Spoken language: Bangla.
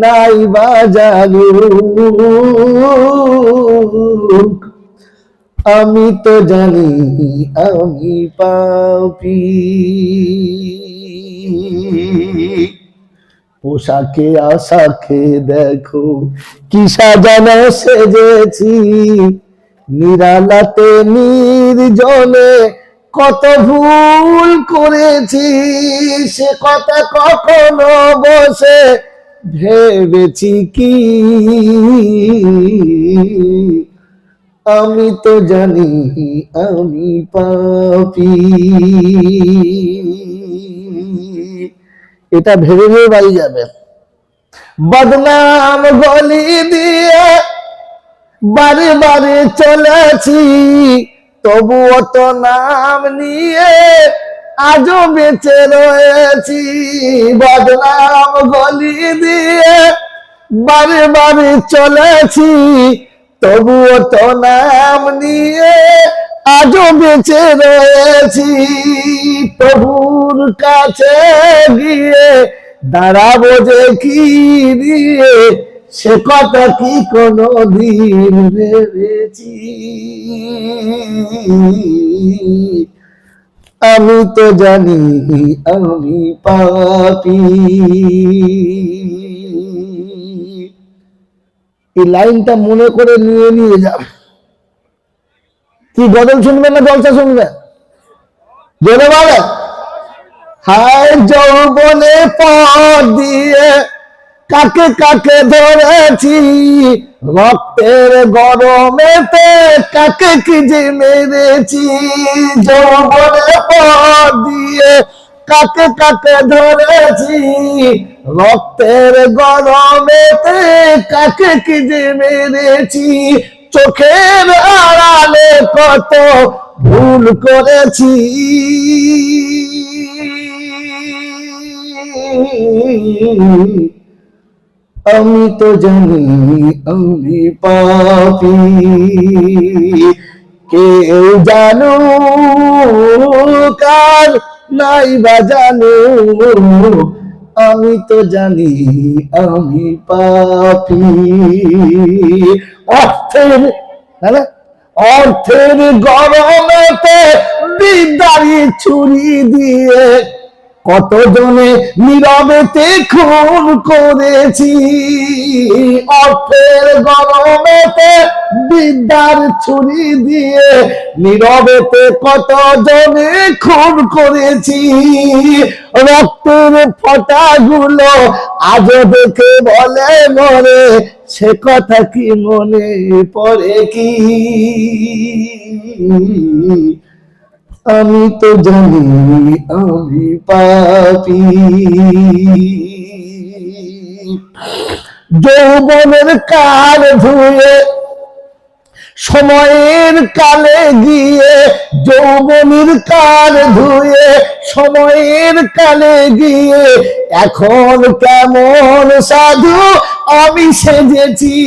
নাই বা জানুক, আমি তো জানি আমি পাপী। পোশাকে আশাকে দেখো কি সাজানো সেজেছি, নিরালাতে নির্জনে কত ভুল করেছি, সে কথা কখনো বসে ভেবেছি কি, আমি তো জানি আমি পাপী। এটা ভেবে ভেবে বাড়ি যাবে। বদনাম গলি দিয়ে বারে বারে চলেছি, তবুও তো নাম নিয়ে আজও বেঁচে রয়েছি। বদনাম গলি দিয়ে বারে বারে চলেছি, তবুও তো নাম নিয়ে আজও বেঁচে রয়েছি। প্রভুর কাছে গিয়ে দাঁড়াবো যে কি দিয়ে, সে কথা কি কোনদিন ভেবেছি। আমি তো জানি আমি পাপী। এই লাইনটা মনে করে নিয়ে নিয়ে যাবে। কি গজল শুনবেন না জলসা শুনবেন? জোরে বলে। হায় যৌবনে পথ দিয়ে কাকে কাকে ধরেছি, রক্তের গরমেতে কাকে কি যে মেরেছি। যৌবনে পথ দিয়ে কাকে কাকে ধরেছি, রক্তের গরমেতে কাকে কি যে মেরেছি। চোখের আড়ালে কত ভুল করেছি, আমি তো জানি আমি পাপী। কেউ জানো কার নাই বা জানো, আমি তো জানি আমি পাপী। অর্থের গরমেতে বিদ্যারি ছুরি দিয়ে কতজনে নীরবেতে খুন করেছি। অর্থের গরমেতে বিদ্যার ছুরি দিয়ে নীরবেতে কতজনে খুন করেছি। রক্তের ফোঁটাগুলো আজও দেখে বলে মরে, সে কথা কি মনে পড়ে কি, আমি তো জানি আমি পাপী। যৌবনের কাল ধুয়ে সময়ের কালে গিয়ে, যৌবনের কাল ধুয়ে সময়ের কালে গিয়ে এখন কেমন সাধু আমি সেজেছি।